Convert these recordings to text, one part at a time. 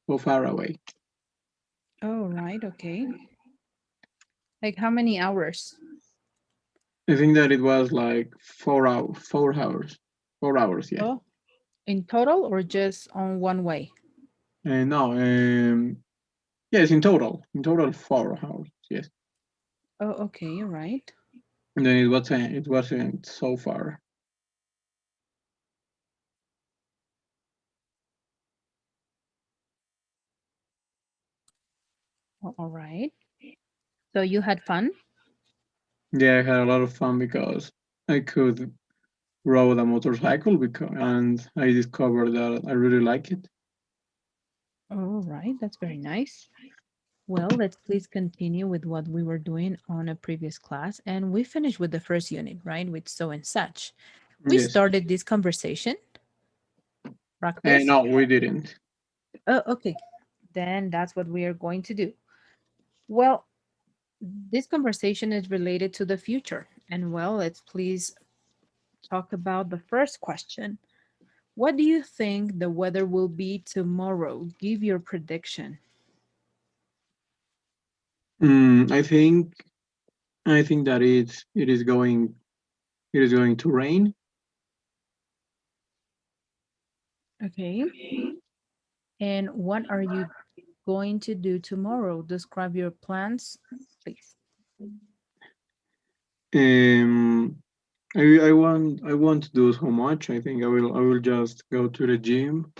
or far away. Oh, right. Okay. Like how many hours? I think that it was like 4 hours, 4 hours, 4 hours. Yeah. Oh, in total or just on one way? No. Yes, in total 4 hours. Yes. Oh, okay. Right. And then it wasn't so far. All right. So you had fun? Yeah, I had a lot of fun because I could rode a motorcycle and I discovered that I really like it. All right. That's very nice. Well, let's please continue with what we were doing on a previous class. And we finished with the first unit, right? With so and such. We Yes. started this conversation, practice. No, we didn't. Oh, okay. Then that's what we are going to do. Well, this conversation is related to the future. And well, let's please talk about the first question. What do you think the weather will be tomorrow? Give your prediction. I think that it is going to rain. Okay. And what are you going to do tomorrow? Describe your plans, please. Um, I want to do so much. I think I will just go to the gym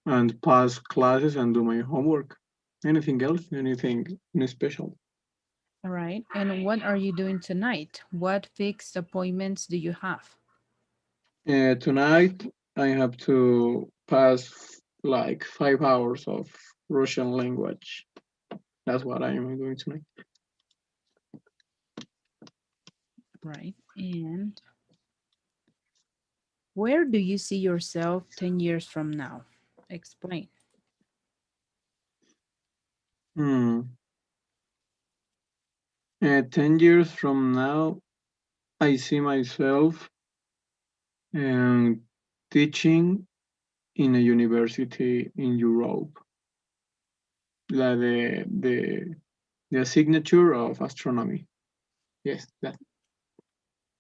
and pass classes and do my homework. Anything else? Anything special? All right. And what are you doing tonight? What fixed appointments do you have? Tonight I have to pass like 5 hours of Russian language. That's what I am doing tonight. Right. And where do you see yourself 10 years from now? Explain. 10 years from now, I see myself um, teaching in a university in Europe, like the signature of astronomy. Yes, that.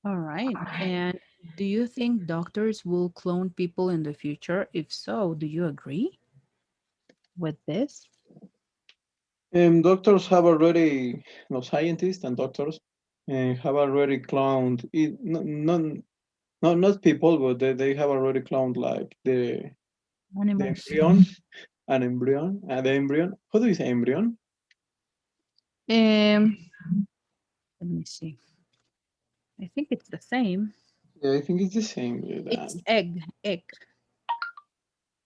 All right. And do you think doctors will clone people in the future? If so, do you agree with this? Doctors have already, no, scientists and doctors have already cloned it, not people, but they have already cloned like the Animals. the embryon. How do you say embryon? Um, Let me see. I think it's the same. Yeah, I think it's the same with that. It's egg. Egg.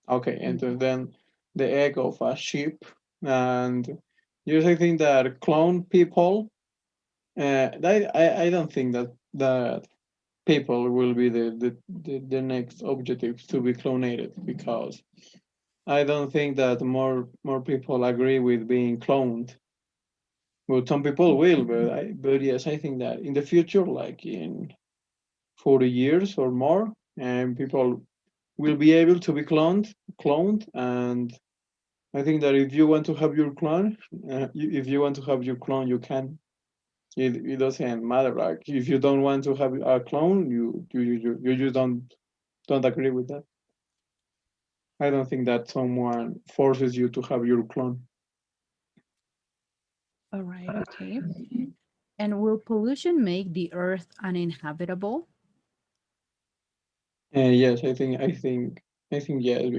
Okay, and Mhm. then the egg of a sheep, and yes, I think that clone people. I don't think that people will be the next objective to be clonated because I don't think that more people agree with being cloned. Well, some people will, but yes, I think that in the future, like in 40 years or more, and people will be able to be cloned, and I think that if you want to have your clone, if you want to have your clone, you can. It doesn't matter. Like if you don't want to have a clone, you just don't agree with that. I don't think that someone forces you to have your clone. All right. Okay. And will pollution make the earth uninhabitable? Yes, I think yes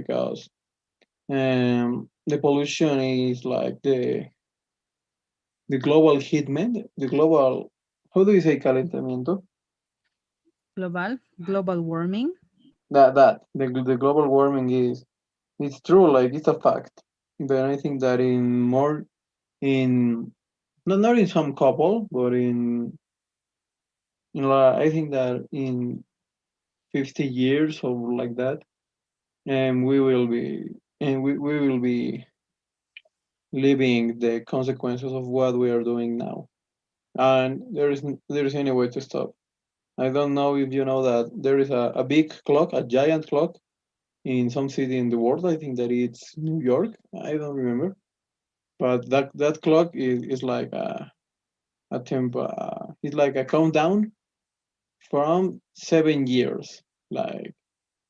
because the pollution is like the global heatment, the global, how do you say calentamiento? Global warming? The global warming is it's true, like it's a fact. But I think that in more in not in some couple, but I think that in 50 years or like that, and we will be living the consequences of what we are doing now. And there is any way to stop. I don't know if you know that there is a big clock, a giant clock in some city in the world. I think that it's New York. I don't remember, but that clock is like a temp. It's like a countdown from 7 years. Like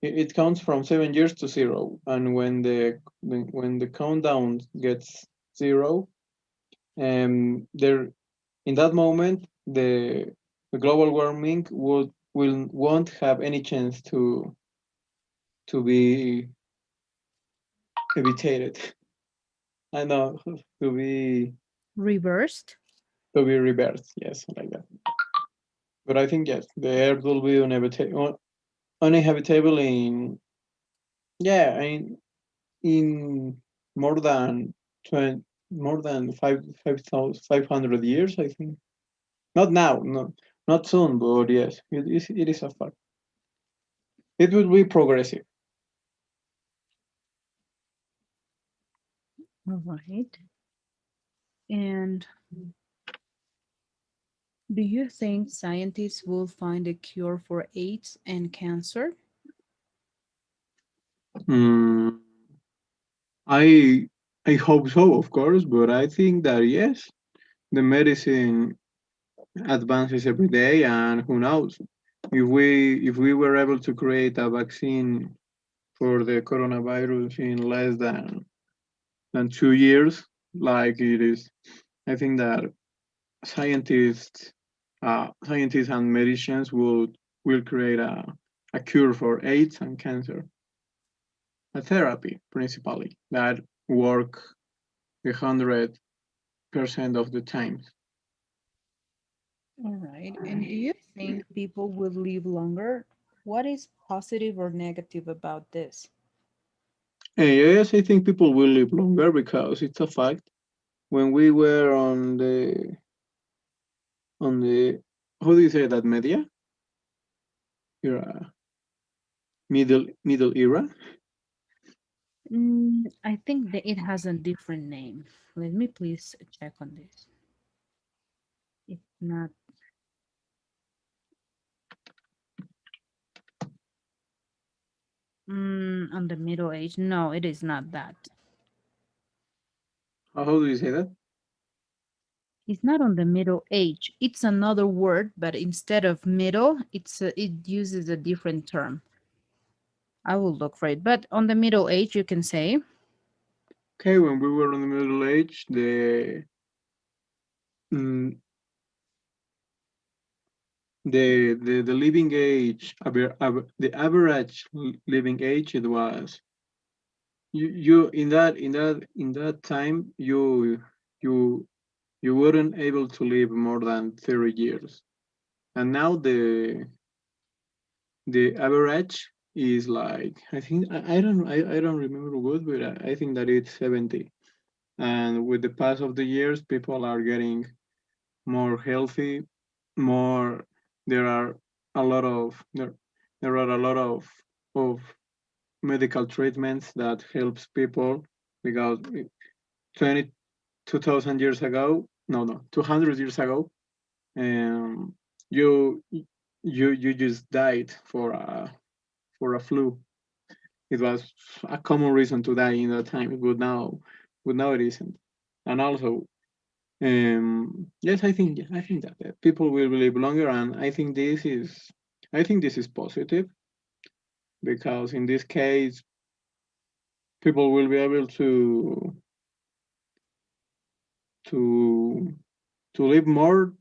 it counts from 7 years to zero, and when the countdown gets zero, there in that moment the global warming will won't have any chance to be evitated. I know Reversed. to be reversed. Yes, like that. But I think yes, the Earth will be uninhabitable in yeah, in more than 20, more than 500 years. I think not now, no, not soon, but yes, it is a fact. It will be progressive. All right. And do you think scientists will find a cure for AIDS and cancer? Mm, I I hope so, of course, but I think that yes, the medicine advances every day, and who knows if we were able to create a vaccine for the coronavirus in less than 2 years, like it is. I think that scientists and medicians will create a cure for AIDS and cancer, a therapy principally that work 100% of the time. All right. And do you think people will live longer? What is positive or negative about this? Yes, I think people will live longer because it's a fact. When we were on the how do you say that media era, middle era. I think that it has a different name. Let me please check on this. It's not on the Middle Age. No, it is not that. How do you say that? It's not on the Middle Age. It's another word, but instead of middle, it uses a different term. I will look for it. But on the Middle Age, you can say, Okay, when we were in the middle age, mm, the living age, the average living age, it was you in that time you you weren't able to live more than 30 years, and now the average is like I think I don't remember good, but I think that it's 70. And with the pass of the years, people are getting more healthy, more there are a lot of there are a lot of medical treatments that helps people because 20 2000 years ago, no 200 years ago, um you you just died for a flu. It was a common reason to die in that time, but now it isn't. And also, yes, I think that people will live longer, and I think this is positive because in this case, people will be able to to live more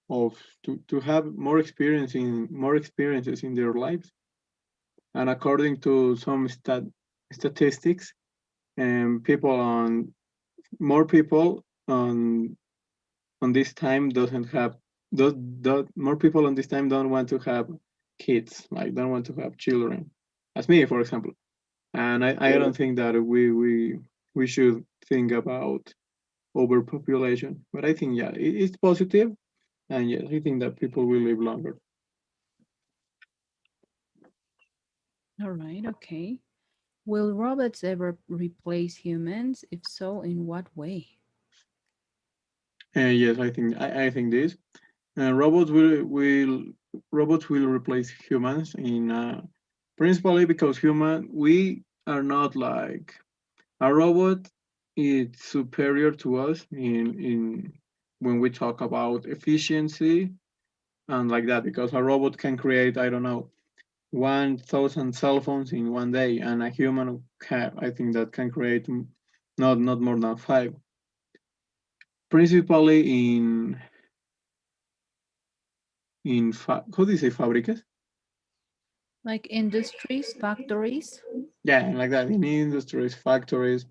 of to have more experiences in their lives. And according to some statistics, people on more people on this time doesn't have more people on this time don't want to have kids, like don't want to have children, as me for example. And I don't think that we should think about overpopulation, but I think yeah it's positive, and yes I think that people will live longer. all right, okay. Will robots ever replace humans? If so, in what way? And yes I think this robots will replace humans Principally because human, we are not like a robot. It's superior to us in when we talk about efficiency and like that, because a robot can create, I don't know, 1,000 cell phones in one day, and a human can, I think that can create not more than five. Principally how do you say fabricas? Like industries, factories. Yeah, like that in industries, factories.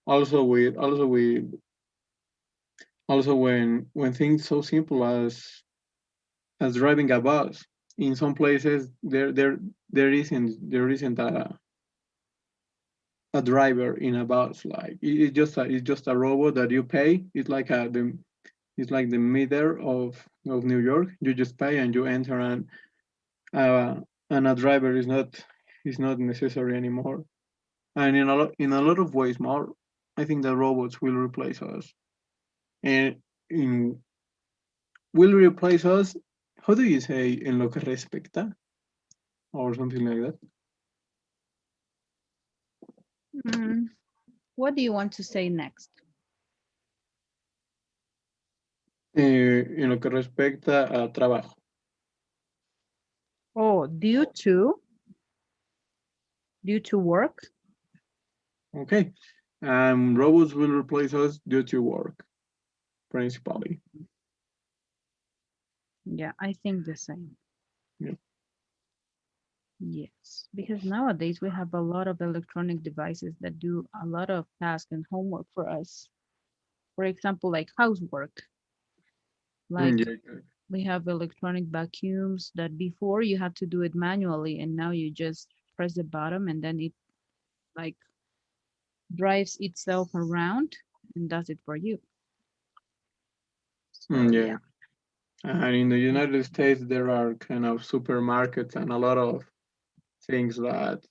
Also when things so simple as driving a bus. In some places there isn't a driver in a bus. Like it's just a robot that you pay. It's like the meter of New York. You just pay and you enter, uh, and a driver is not necessary anymore. And in a lot of ways more, I think that robots will replace us. And in will replace us. How do you say en lo que respecta or something like that? Mm, what do you want to say next? En lo que respecta a trabajo. Oh, due to work. Okay. Robots will replace us due to work, principally. Yeah, I think the same. Yeah. Yes, because nowadays we have a lot of electronic devices that do a lot of tasks and homework for us. For example, like housework. Like Yeah. we have electronic vacuums that before you had to do it manually, and now you just press the button and then it like drives itself around and does it for you. So Yeah. yeah. And in the United States, there are kind of supermarkets and a lot of things that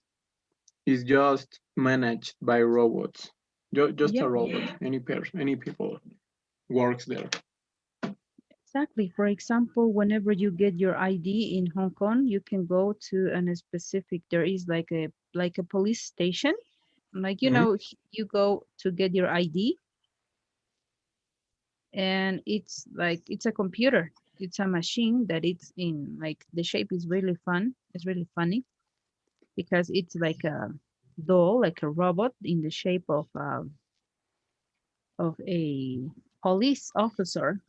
is just managed by robots. Just Yeah, a robot. Any people works there. exactly. For example, whenever you get your ID in Hong Kong, you can go to a specific, there is like a police station. Like Mhm. you go to get your ID and it's like it's a computer. It's a machine that it's in like the shape is really fun. It's really funny because it's like a doll, like a robot in the shape of a police officer.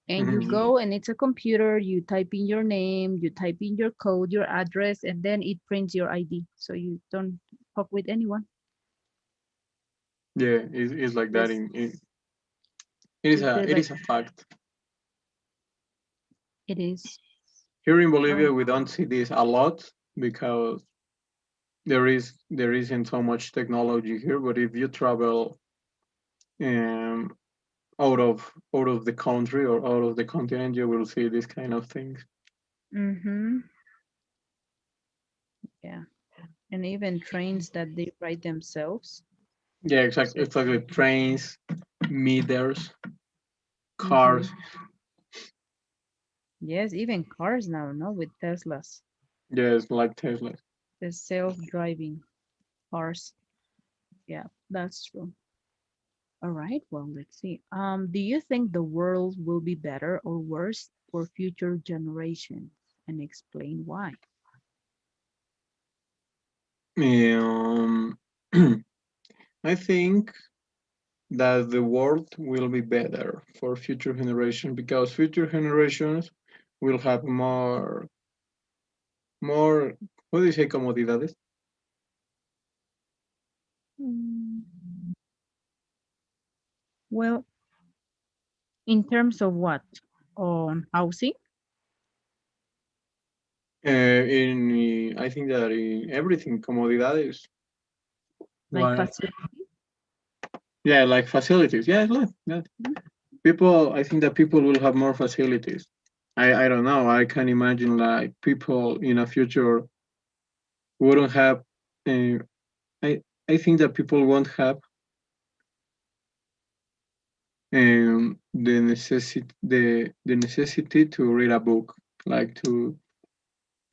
And you Mhm. go and it's a computer, you type in your name, you type in your code, your address, and then it prints your ID. So you don't talk with anyone. Yeah, it's like that. Just It is just a the it like is a fact. it is. Here in Oh. Bolivia, we don't see this a lot because there isn't so much technology here. But if you travel um, out of the country or out of the continent, you will see these kind of things. Mm-hmm. Yeah. And even trains that they write themselves. Yeah, exactly. So Exactly. Trains, meters, mm-hmm. cars. Yes, even cars now, no, with Teslas, Yes, like Tesla. the self-driving cars. Yeah, that's true. All right, well, let's see. Do you think the world will be better or worse for future generations? And explain why. Um, I think that the world will be better for future generations because future generations will have more, what do you say, comodidades? Mm, well, in terms of what? On housing, I think that in everything, comodidades, like like, facility? yeah, like facilities. Yeah, like people, I think that people will have more facilities. I don't know. I can imagine like people in a future wouldn't have. Uh, I I think that people won't have the necessity to read a book, like to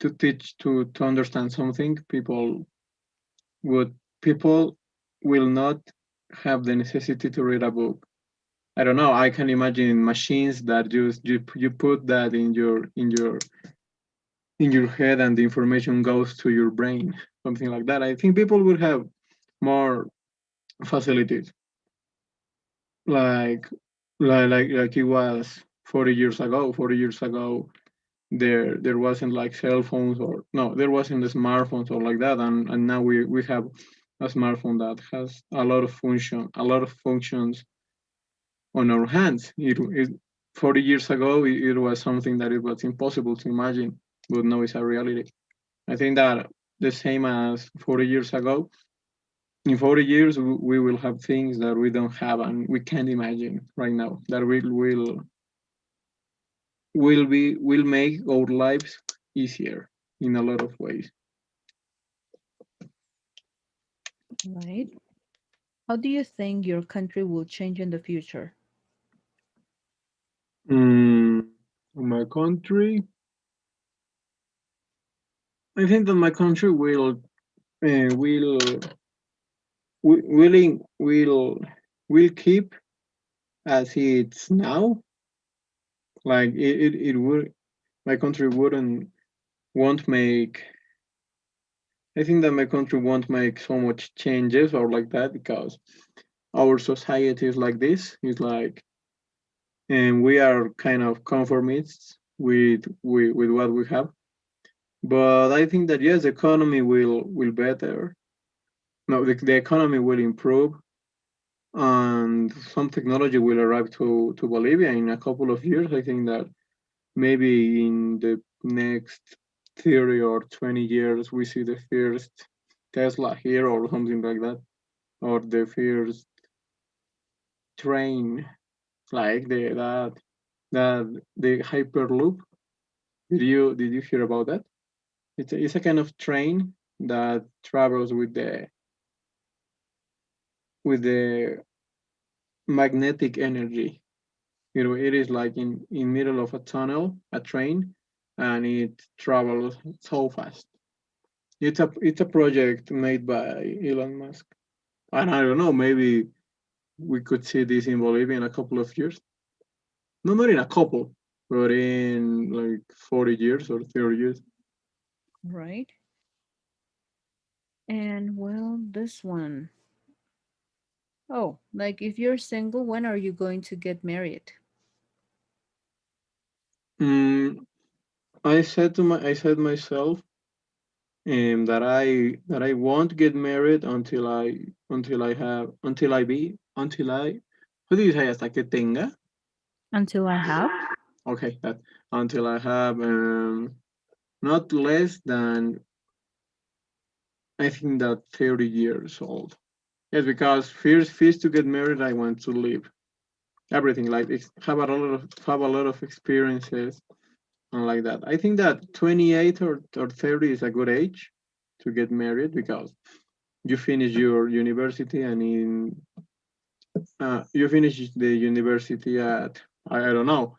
to teach to understand something, would people will not have the necessity to read a book. I don't know. I can imagine machines that you put that in your head and the information goes to your brain, something like that. I think people will have more facilities, like like it was 40 years ago. 40 years ago, there wasn't like cell phones or no, there wasn't the smartphones or like that, and now we have a smartphone that has a lot of functions on our hands. 40 years ago, it was something that it was impossible to imagine, but now it's a reality. I think that the same as 40 years ago, in 40 years, we will have things that we don't have and we can't imagine right now that will make our lives easier in a lot of ways. Right. How do you think your country will change in the future? Mm, my country, I think that my country will keep as it's now. Like it would, my country won't make. I think that my country won't make so much changes or like that because our society is like this. It's like, and we are kind of conformists with what we have. But I think that yes, the economy will better. No, the economy will improve, and some technology will arrive to Bolivia in a couple of years. I think that maybe in the next 30 or 20 years, we see the first Tesla here or something like that, or the first train like the Hyperloop. Did you hear about that? It's a kind of train that travels with the magnetic energy. It is like in middle of a tunnel, a train, and it travels so fast. It's a project made by Elon Musk, and I don't know, maybe we could see this in Bolivia in a couple of years. No, not in a couple, but in like 40 years or 30 years. Right. And well, this one. Oh, like if you're single, when are you going to get married? Mm, I said myself that I won't get married until I how do you say hasta que tenga? Until I have? Okay, that until I have not less than I think that 30 years old. Yes, because first to get married, I want to live everything like have a lot of experiences and like that. I think that 28 or 30 is a good age to get married because you finish your university and you finish the university at I don't know,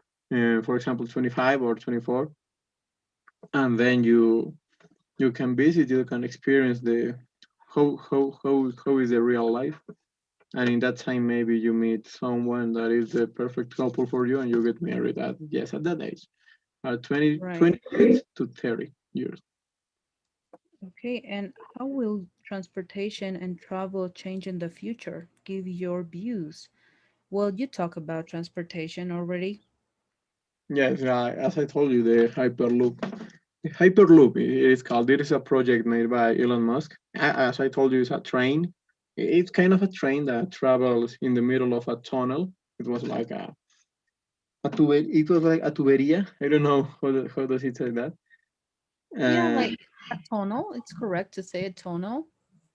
for example, 25 or 24, and then you can visit, you can experience the how is the real life, and in that time maybe you meet someone that is the perfect couple for you, and you get married at that age, at 20, Right. 28 to 30 years. Okay, and how will transportation and travel change in the future? Give your views. Well, you talk about transportation already. Yes, as I told you, the Hyperloop. The Hyperloop it is called. It is a project made by Elon Musk. As I told you, it's a train. It's kind of a train that travels in the middle of a tunnel. It was like it was like a tuberia. I don't know how does it say that. Yeah, like And a tunnel. It's correct to say a tunnel.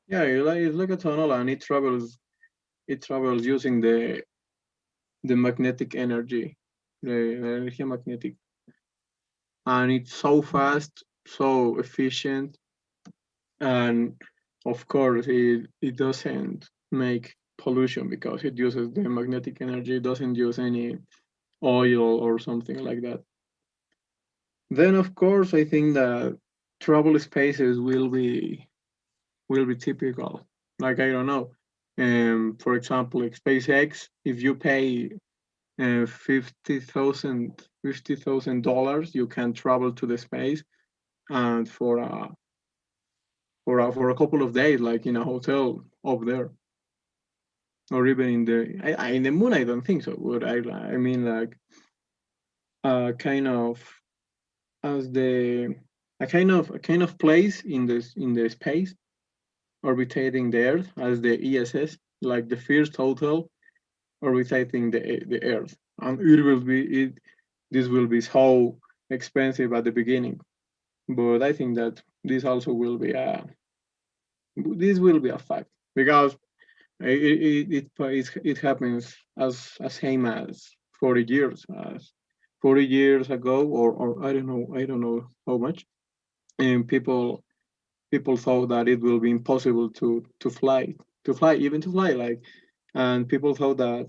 yeah, it's like a tunnel, and it travels. It travels using the magnetic energy, the energy magnetic, and it's so fast, so efficient, and of course it doesn't make pollution because it uses the magnetic energy. It doesn't use any oil or something like that. Then of course I think that travel spaces will be typical. Like I don't know. For example, like SpaceX, if you pay $50,000, you can travel to the space and for a couple of days, like in a hotel up there, or even in the moon. I don't think so. But I mean like kind of as the a kind of place in the space orbiting the Earth as the ESS, like the first hotel orbiting the Earth, and this will be so expensive at the beginning. But I think that this will be a fact because it happens as same as 40 years as 40 years ago, or I don't know how much, and people thought that it will be impossible to fly, like, and people thought that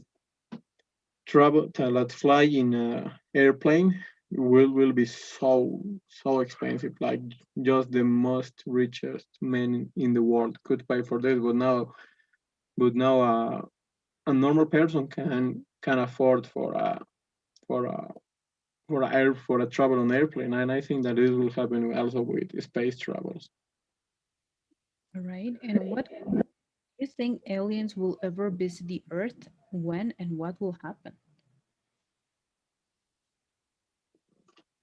fly in a airplane will be so expensive, like just the most richest men in the world could pay for this. But now a normal person can afford for a for a travel on airplane, and I think that this will happen also with space travels. All right. And what do you think aliens will ever visit the Earth? When and what will happen?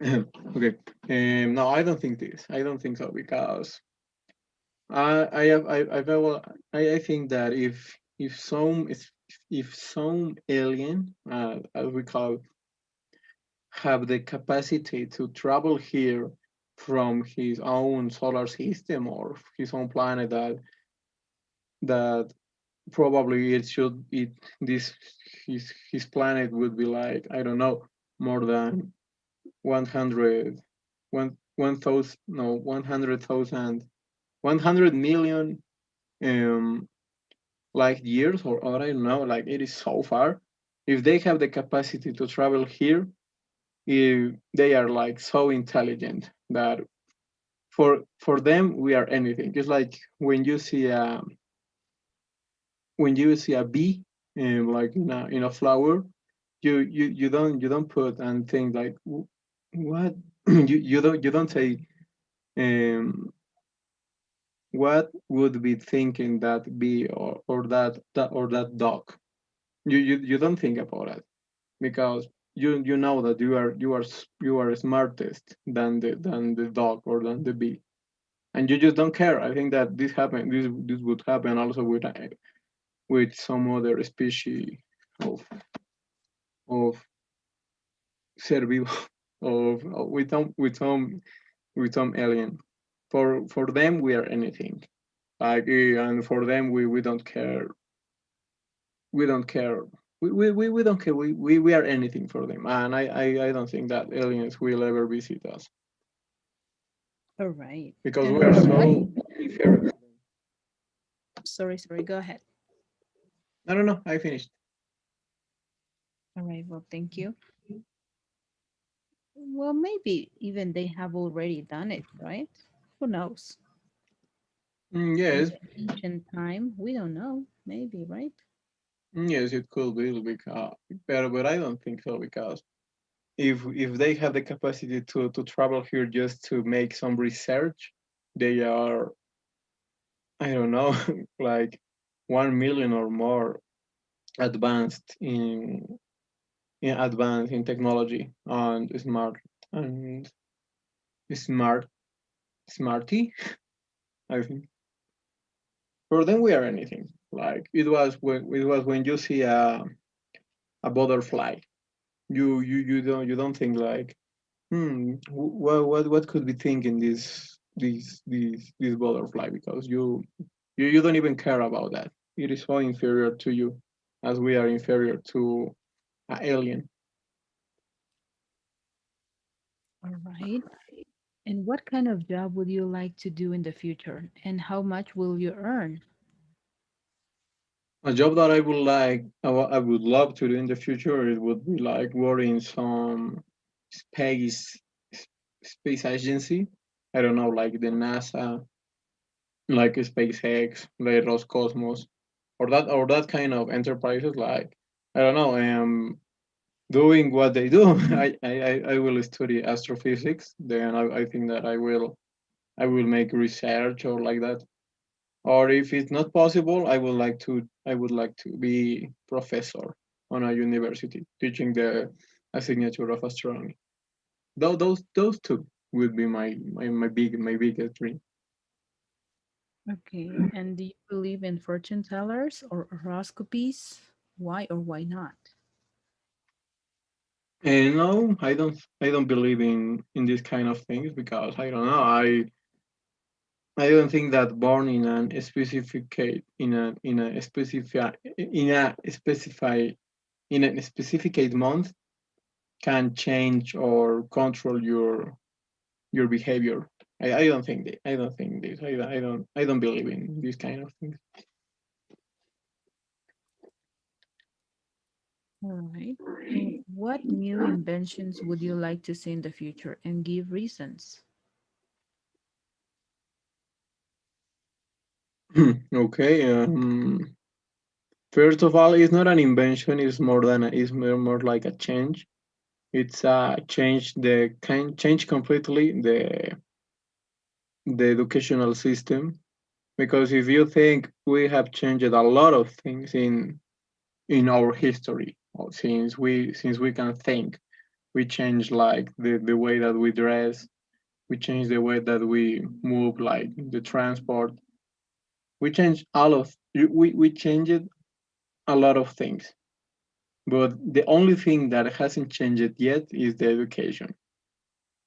Okay. No, I don't think this. I don't think so because I have I think that if some alien, as we call, have the capacity to travel here from his own solar system or his own planet, that probably it should it this his planet would be like, I don't know, more than 100 1,000, no, 100,000, 100 million um light years, or I don't know, like it is so far. If they have the capacity to travel here, if they are like so intelligent that for them we are anything. It's like when you see a bee, like in a flower, you don't put and think like, what you don't say, um what would be thinking that bee, or that dog. You don't think about it because you know that you are smartest than the dog or than the bee, and you just don't care. I think that this would happen also with some other species of ser vivo, with some alien. For them we are anything, like, and for them we don't care. We don't care. We don't care. We are anything for them, and I don't think that aliens will ever visit us All right. because we are And what? so inferior. Sorry, go ahead. No, I finished. All right, well, thank you. Well, maybe even they have already done it, right? Who knows? In Yes. the ancient time, we don't know. Maybe, right? Yes, it could be because, but I don't think so because if they have the capacity to travel here just to make some research, they are, I don't know, like 1 million or more advanced in technology and smart smarty. I think for them we are anything. Like it was when you see a butterfly, you don't think like, what could be thinking this butterfly, because you don't even care about that. It is so inferior to you, as we are inferior to an alien. All right. And what kind of job would you like to do in the future? And how much will you earn? A job that I would love to do in the future, it would be like working in some space space agency, I don't know, like the NASA, like SpaceX, like Roscosmos, or that kind of enterprises. Like I don't know, doing what they do. I will study astrophysics. Then I think that I will make research or like that. Or if it's not possible, I would like to be professor on a university teaching the a signature of astronomy. Those two would be my biggest dream. Okay. And do you believe in fortune tellers or horoscopies? Why or why not? And no, I don't believe in these kind of things because I don't know. I don't think that born in a specific month can change or control your behavior. I don't think this. I don't believe in these kind of things. All right. And what new inventions would you like to see in the future and give reasons? Okay. First of all, it's not an invention. It's more like a change. It's a change. The can change completely the educational system, because if you think we have changed a lot of things in our history, since we can think, we change like the way that we dress, we change the way that we move, like the transport. We change all of we changed a lot of things, but the only thing that hasn't changed yet is the education.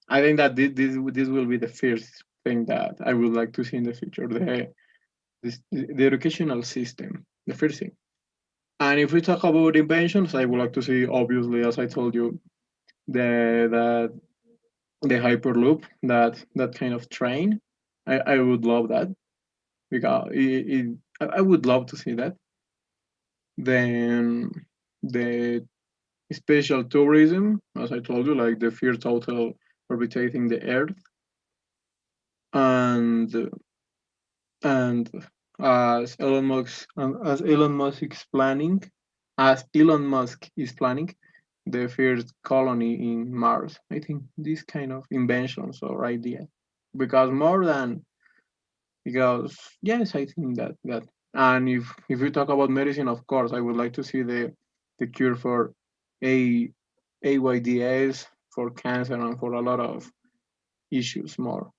I think that this will be the first thing that I would like to see in the future, the educational system, the first thing. And if we talk about inventions, I would like to see, obviously, as I told you, the the hyperloop, that kind of train. I would love that, because I would love to see that. Then the spatial tourism, as I told you, like the first hotel orbiting the Earth, and and as Elon Musk is planning the first colony in Mars. I think these kind of inventions or ideas, because more than because yes, I think that. And if we talk about medicine, of course, I would like to see the cure for a AIDS, for cancer, and for a lot of issues, more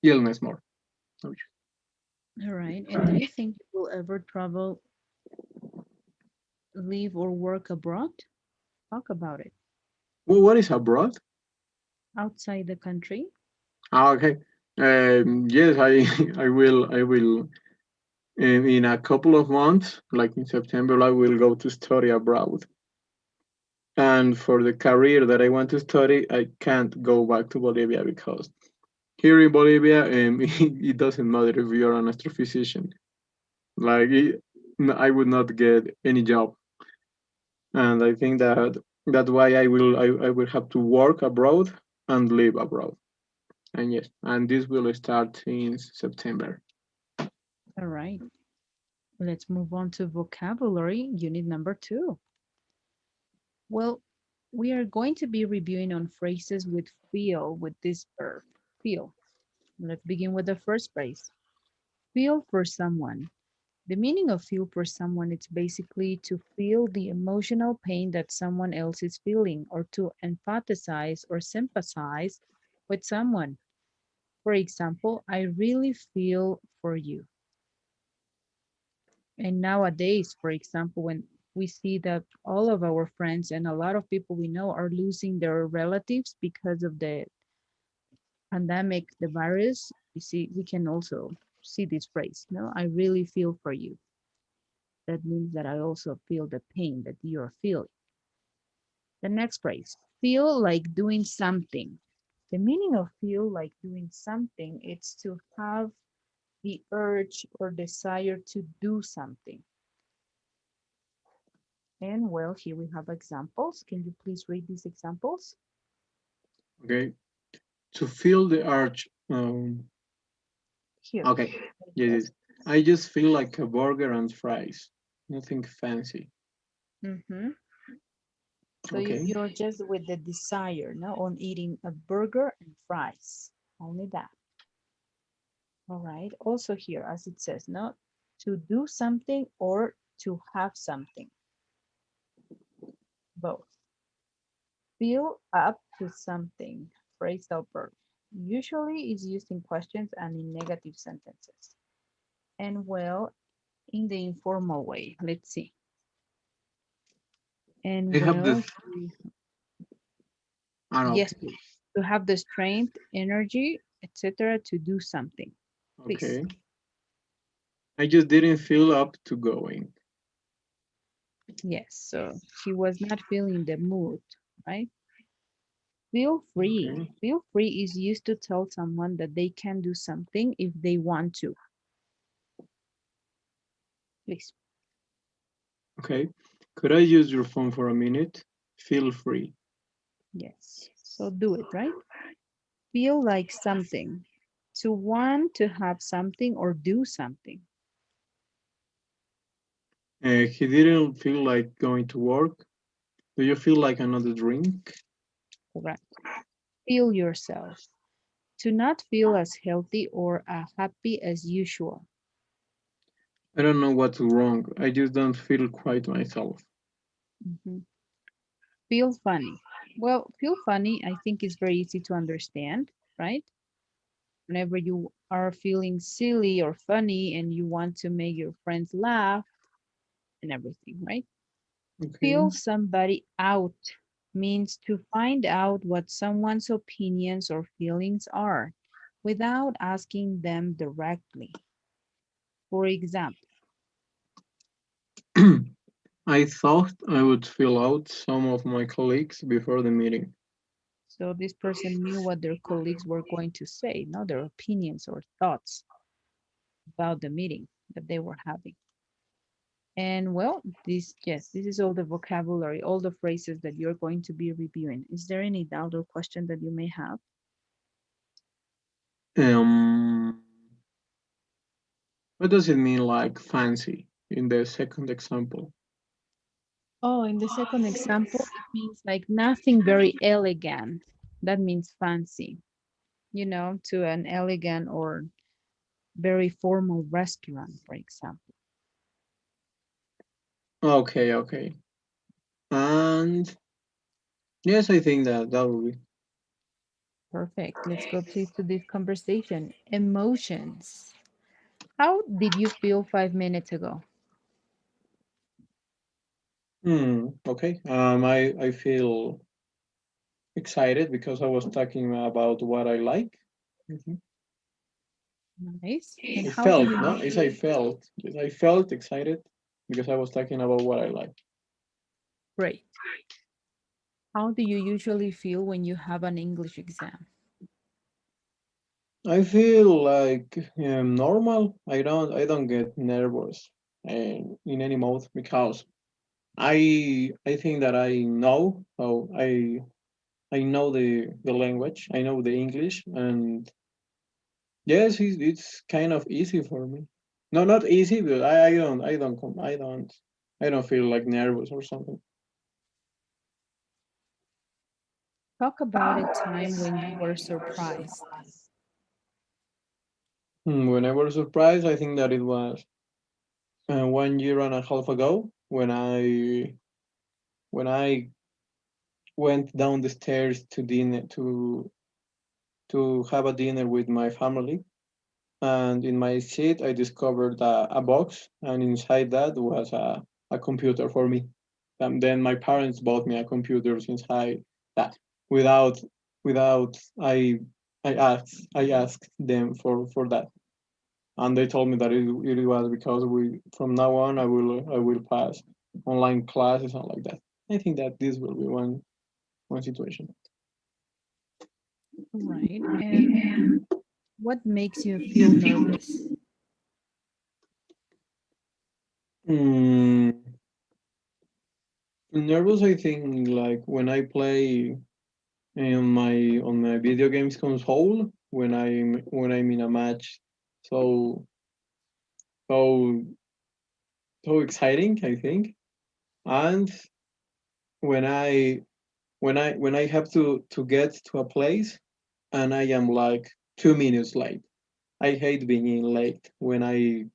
illness, more. All right. And do you think you will ever travel, live, or work abroad? Talk about it. Well, what is abroad? Outside the country? Okay. Yes, I will. I will. In a couple of months, like in September, I will go to study abroad. And for the career that I want to study, I can't go back to Bolivia, because here in Bolivia, it doesn't matter if you're an astrophysician. Like I would not get any job, and I think that's why I will have to work abroad and live abroad. And yes, and this will start in September. All right. Let's move on to vocabulary, unit number 2. Well, we are going to be reviewing on phrases with feel with this verb, feel. Let's begin with the first phrase. Feel for someone. The meaning of feel for someone is basically to feel the emotional pain that someone else is feeling, or to empathize or sympathize with someone. For example, I really feel for you. And nowadays, for example, when we see that all of our friends and a lot of people we know are losing their relatives because of the pandemic, the virus, we can also see this phrase, no, I really feel for you. That means that I also feel the pain that you're feeling. The next phrase, feel like doing something. The meaning of feel like doing something, it's to have the urge or desire to do something. And well, here we have examples. Can you please read these examples? Okay. To feel the urge. Here. Okay. It Yes, says. yes. I just feel like a burger and fries. Nothing fancy. Mm-hmm. So Okay. you're just with the desire, no, on eating a burger and fries. Only that. All right. Also here, as it says, no, to do something or to have something, both. Feel up to something, phrasal verb. Usually is used in questions and in negative sentences. And well, in the informal way. Let's see. I And have the. well, Ah, no, yes, okay. please. To have the strength, energy, etc., to do something. Please. Okay. I just didn't feel up to going. Yes. So she was not feeling the mood, right? Feel free. Okay. Feel free is used to tell someone that they can do something if they want to. Please. Okay. Could I use your phone for a minute? Feel free. Yes. So do it, right? Feel like something. To want to have something or do something. He didn't feel like going to work. Do you feel like another drink? Correct. Feel yourself. To not feel as healthy or as happy as usual. I don't know what's wrong. I just don't feel quite myself. Mhm. Feel funny. Well, feel funny, I think is very easy to understand, right? Whenever you are feeling silly or funny and you want to make your friends laugh and everything, right? Okay. Feel somebody out means to find out what someone's opinions or feelings are without asking them directly. For example, I thought I would fill out some of my colleagues before the meeting. so this person knew what their colleagues were going to say, not their opinions or thoughts about the meeting that they were having. And well, this, yes, this is all the vocabulary, all the phrases that you're going to be reviewing. Is there any doubt or question that you may have? Um, what does it mean like fancy in the second example? Oh, in the second example, it means like nothing very elegant. That means fancy, to an elegant or very formal restaurant, for example. Okay, okay. And yes, I think that will be. Perfect. Let's go please to this conversation. Emotions. How did you feel 5 minutes ago? Okay. I feel excited because I was talking about what I like. Mhm. Nice. And I how do felt, you no, it's I usually, felt. Yes, I felt excited because I was talking about what I like. great. How do you usually feel when you have an English exam? I feel like normal. I don't get nervous in any mode because I think that I know the language. I know the English, and yes, it's kind of easy for me. No, not easy, but I don't feel like nervous or something. Talk about a time when you were surprised. When I was surprised, I think that it was 1 year and a half ago when I went down the stairs to dinner to have a dinner with my family. And in my seat, I discovered a box, and inside that was a computer for me. And then my parents bought me a computer inside that without without I asked them for that, and they told me that it was because we from now on I will pass online classes and like that. I think that this will be one situation. Right. And what makes you feel nervous? Mm, nervous, I think, like when I play. on my video games console when I'm in a match. So so so exciting, I think. And when I when I have to get to a place and I am like 2 minutes late. I hate being late when I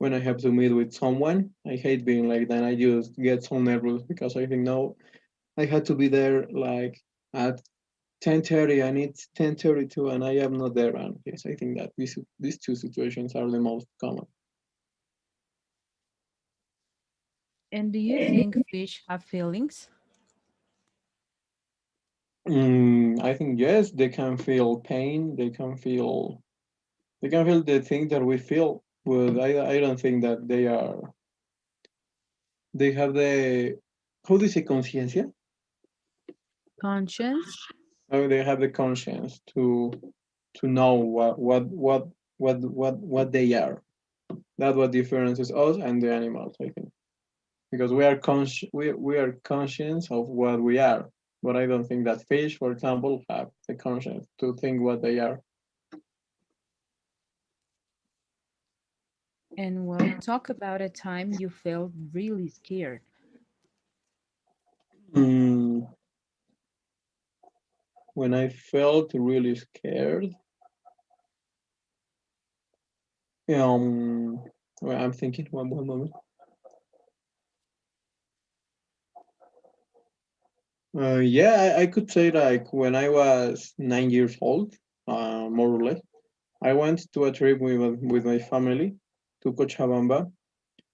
have to meet with someone. I hate being late and I just get so nervous because I think no, I had to be there like at 10:30 and it's 10:32 and I am not there. And yes, I think that these two situations are the most common. And do you think fish have feelings? I think yes, they can feel pain. They can feel the thing that we feel, but I don't think that they have the how do you say conciencia? Conscience? They have the conscience to know what they are. That's what differences us and the animals, I think, because we are conscious of what we are, but I don't think that fish, for example, have the conscience to think what they are. And well, talk about a time you felt really scared. Mm, when I felt really scared, um, well, I'm thinking one moment. Yeah, I could say like when I was 9 years old, more or less. I went to a trip with my family to Cochabamba,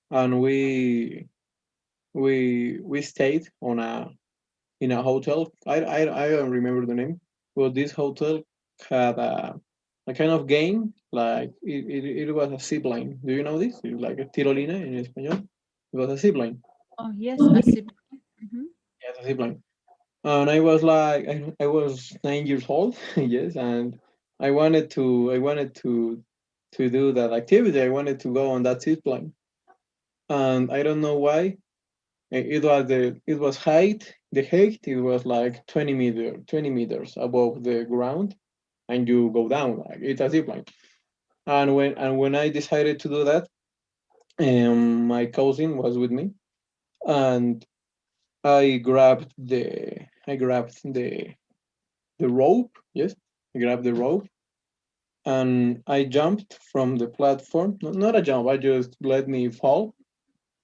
and we stayed on a in a hotel. I don't remember the name, but this hotel had a kind of game like it was a zip line. Do you know this? It's like a tirolina in español. It was a zip line. Oh, yes, a sip. Mhm. Yes, a zip line. And I was like I was 9 years old, yes, and I wanted to do that activity. I wanted to go on that zip line, and I don't know why. It was the height it was like 20 meters above the ground, and you go down like it's a zip line. And when I decided to do that, my cousin was with me, and I grabbed the rope. Yes, I grabbed the rope and I jumped from the platform. Not a jump. I just let me fall,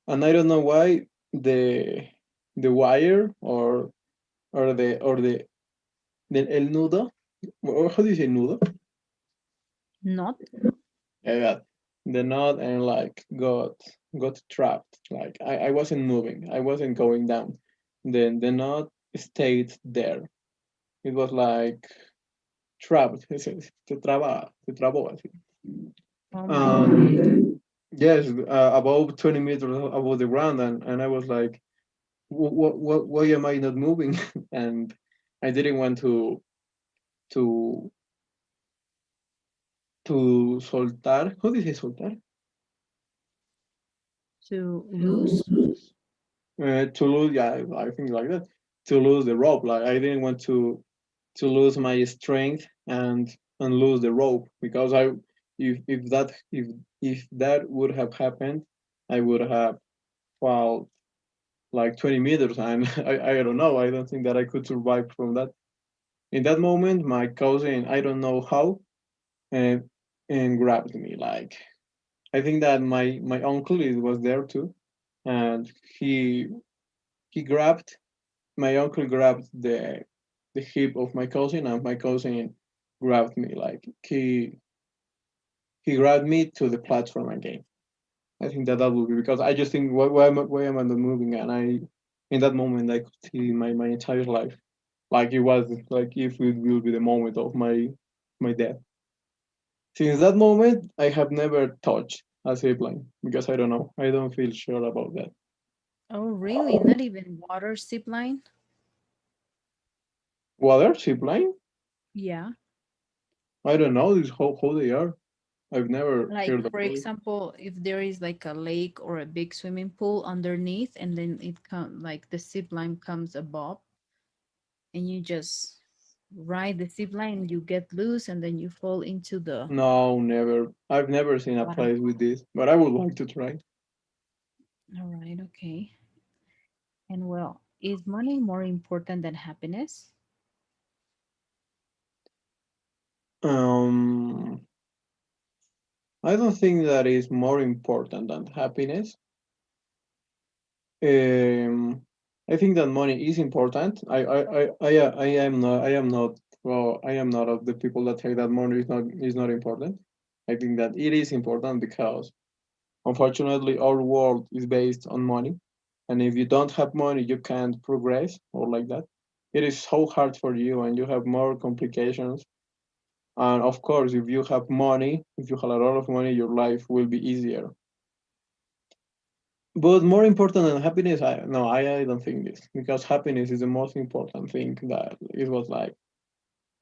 and I don't know why the wire or the el nudo, or how do you say nudo? Not. Yeah, the knot and like got trapped. Like I wasn't moving. I wasn't going down. Then the knot stayed there. It was like trapped. Se trabó así. Oh my God. And yes, above 20 meters above the ground, and I was like, why am I not moving? And I didn't want to to soltar. How do you say soltar? To lose? To lose, yeah, I think like that. To lose the rope, like I didn't want to lose my strength and lose the rope because if that would have happened, I would have fall like 20 meters, and I don't know. I don't think that I could survive from that. In that moment, my cousin, I don't know how, and grabbed me. Like I think that my uncle was there too, and he he grabbed my uncle grabbed the hip of my cousin, and my cousin grabbed me. Like he grabbed me to the platform again. I think that would be because I just think why am I not moving? And I in that moment I could see my entire life like it was like if it will be the moment of my death. Since that moment, I have never touched a zipline because I don't know. I don't feel sure about that. Oh, really? Not even water zip line? Water zipline? Yeah. I don't know. This how they are. I've never Like, heard for about it. example, if there is like a lake or a big swimming pool underneath, and then it comes like the zip line comes above, and you just Ride the zip line, you get loose and then you fall into the No, never. I've never seen a bottom. place with this, but I would like to try. All right, okay. And well, is money more important than happiness? Um, I don't think that is more important than happiness. Um, I think that money is important. I am not well, I am not of the people that say that money is not important. I think that it is important because unfortunately our world is based on money. And if you don't have money you can't progress or like that. It is so hard for you and you have more complications. And of course if you have money, if you have a lot of money, your life will be easier. But more important than happiness, I don't think this because happiness is the most important thing that it was like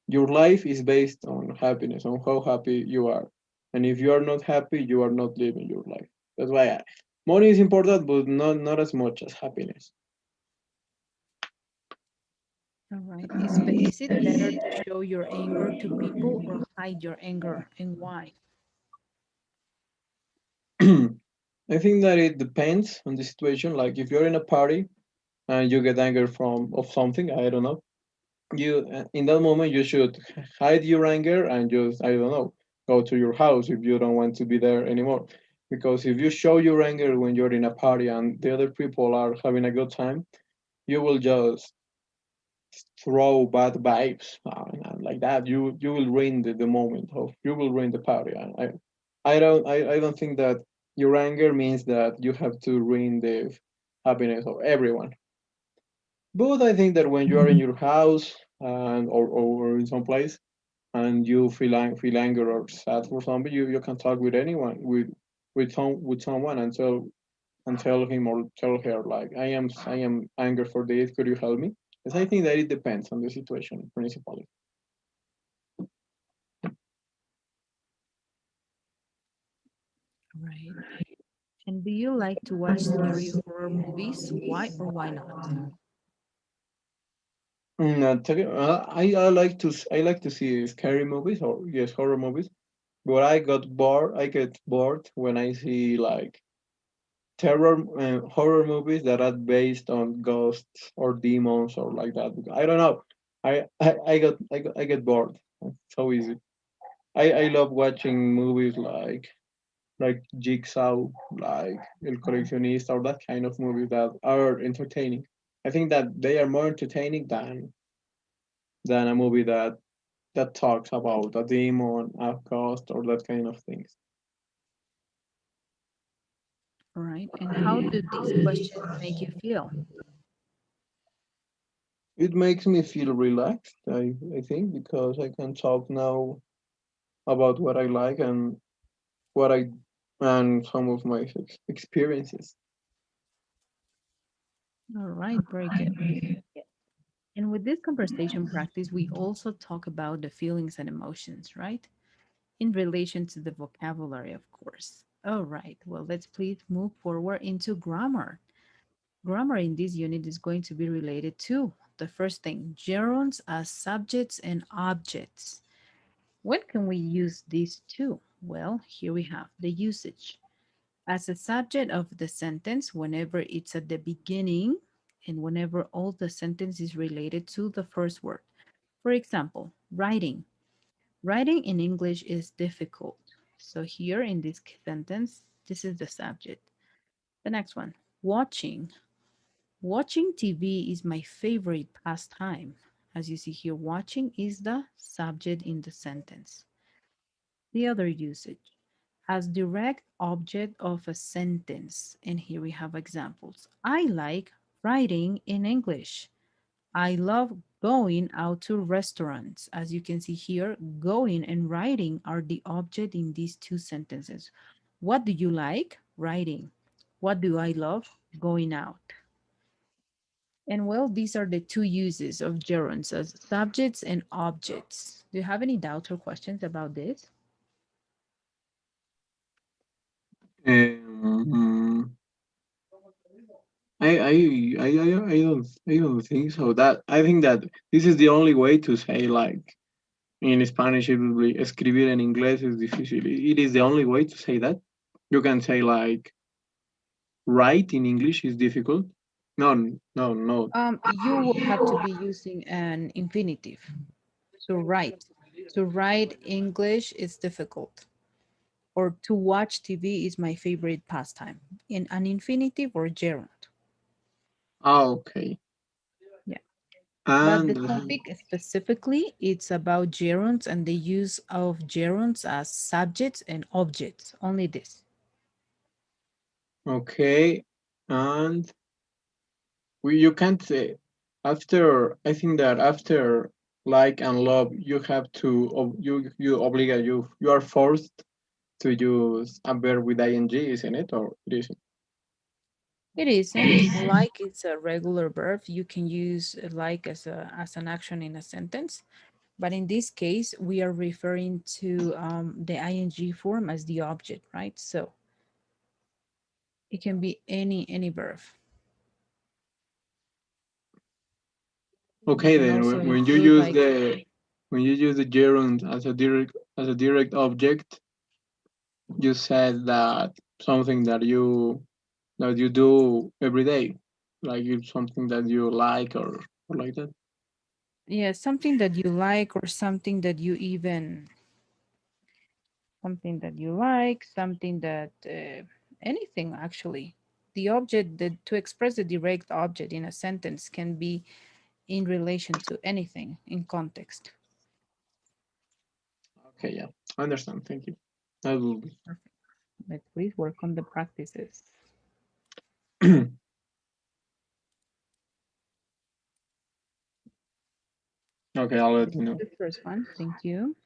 your life is based on happiness, on how happy you are, and if you are not happy, you are not living your life. That's why money is important, but not as much as happiness. All right. Is it better to show your anger to people or hide your anger, and why? I think that it depends on the situation. Like if you're in a party and you get anger from of something, I don't know, you in that moment you should hide your anger and just I don't know, go to your house if you don't want to be there anymore. Because if you show your anger when you're in a party and the other people are having a good time, you will just throw bad vibes and like that. You will ruin the moment of you will ruin the party. And I don't think that your anger means that you have to ruin the happiness of everyone. But I think that when you are in your house and or in some place and you feel anger or sad for something, you can talk with anyone with someone and tell him or tell her like I am angry for this. Could you help me? Because I think that it depends on the situation principally. Right. And do you like to watch scary horror movies? Why or why not? I like to see scary movies or yes horror movies. But I get bored when I see like terror horror movies that are based on ghosts or demons or like that. I don't know. I get bored so easy. I love watching movies like Jigsaw, like El Coleccionista, or that kind of movies that are entertaining. I think that they are more entertaining than a movie that talks about a demon, a ghost, or that kind of things. All right. And how do these questions make you feel? It makes me feel relaxed, I think, because I can talk now about what I like and what I and some of my experiences. All right. Very good. Yeah. And with this conversation practice, we also talk about the feelings and emotions, right? In relation to the vocabulary, of course. All right. Well, let's please move forward into grammar. Grammar in this unit is going to be related to the first thing, gerunds as subjects and objects. When can we use these two? Well, here we have the usage. As a subject of the sentence, whenever it's at the beginning and whenever all the sentence is related to the first word. For example, writing. Writing in English is difficult. So here in this sentence, this is the subject. The next one, watching. Watching TV is my favorite pastime. As you see here, watching is the subject in the sentence. The other usage, as direct object of a sentence. And here we have examples. I like writing in English. I love going out to restaurants. As you can see here, going and writing are the object in these two sentences. What do you like? Writing. What do I love? Going out. And well, these are the two uses of gerunds as subjects and objects. Do you have any doubts or questions about this? Um, I don't think so. That I think that this is the only way to say like in Spanish it will be escribir en inglés es difícil. It is the only way to say that. You can say like write in English is difficult. No, no, no. You will have to be using an infinitive. So write. To write English is difficult. Or to watch TV is my favorite pastime. In an infinitive or gerund. Ah, okay. Yeah. But the And topic specifically, it's about gerunds and the use of gerunds as subjects and objects. Only this. okay, and you can't say after. I think that after like and love, you have to you obligate you are forced to use a verb with ing, isn't it, or it isn't? It isn't like it's a regular verb. You can use like as an action in a sentence. But in this case, we are referring to the ing form as the object, right? So it can be any verb. You Okay, can then also when you include use like the gerund as a direct object, you said that something that you do every day, like it's something that you like or like that. yeah, something that you like or something that you like, something that anything actually. The object that to express the direct object in a sentence can be in relation to anything in context. Okay, yeah, I understand. Thank you. That will be. Perfect. Let's please work on the practices. Okay, I'll let This you is know. the first one. Thank you.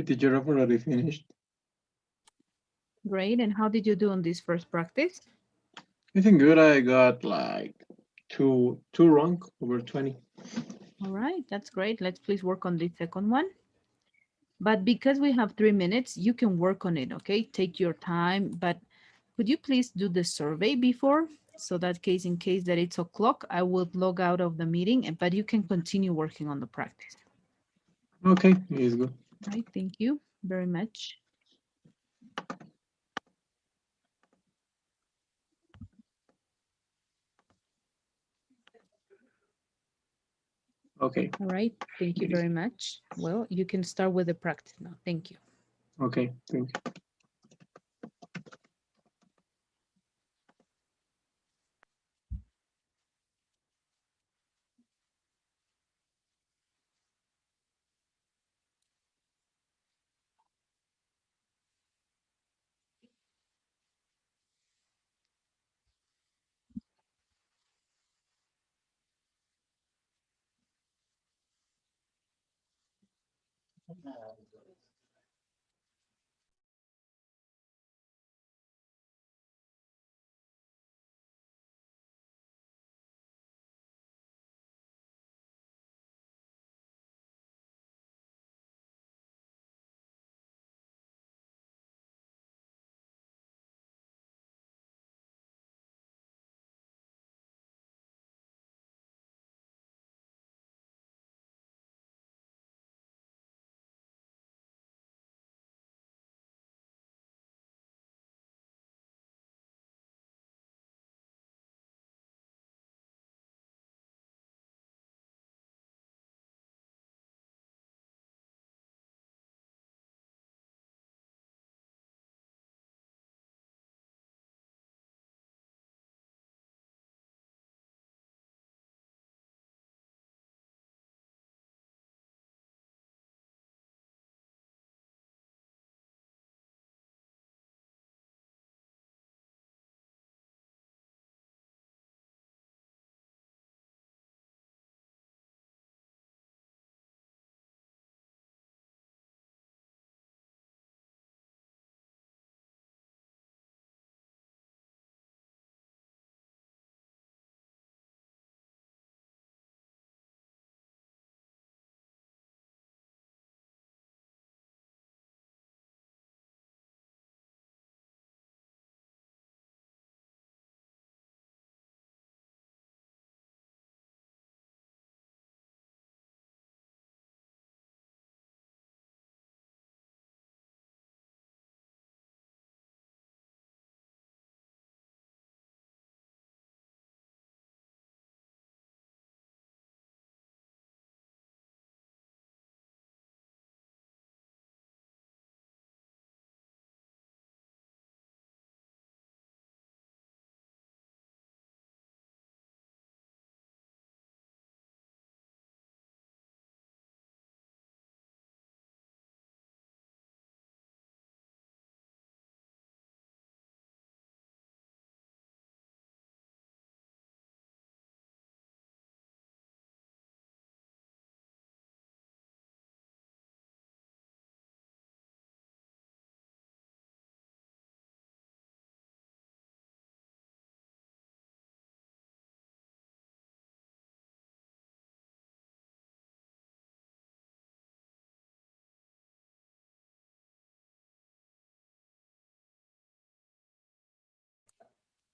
The teacher I've already finished. Great. And how did you do on this first practice? I think good. I got like two wrong over 20. All right, that's great. Let's please work on the second one. But because we have 3 minutes, you can work on it, okay? Take your time, but could you please do the survey before? So that case, in case that it's o'clock, I would log out of the meeting, but you can continue working on the practice. Okay, it's good. Right, thank you very much. Okay, All right, thank you very much. Well, you can start with the practice now. Thank you. okay, thank you.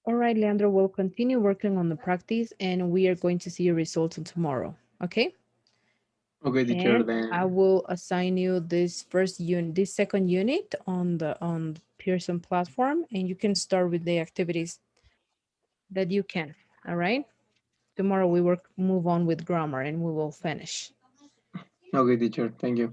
All right, Leandro, we'll continue working on the practice and we are going to see your results on tomorrow, okay? Okay, teacher, And I then. will assign you this first unit, this second unit on the Pearson platform, and you can start with the activities that you can. All right. Tomorrow we work move on with grammar and we will finish. Okay, teacher, thank you.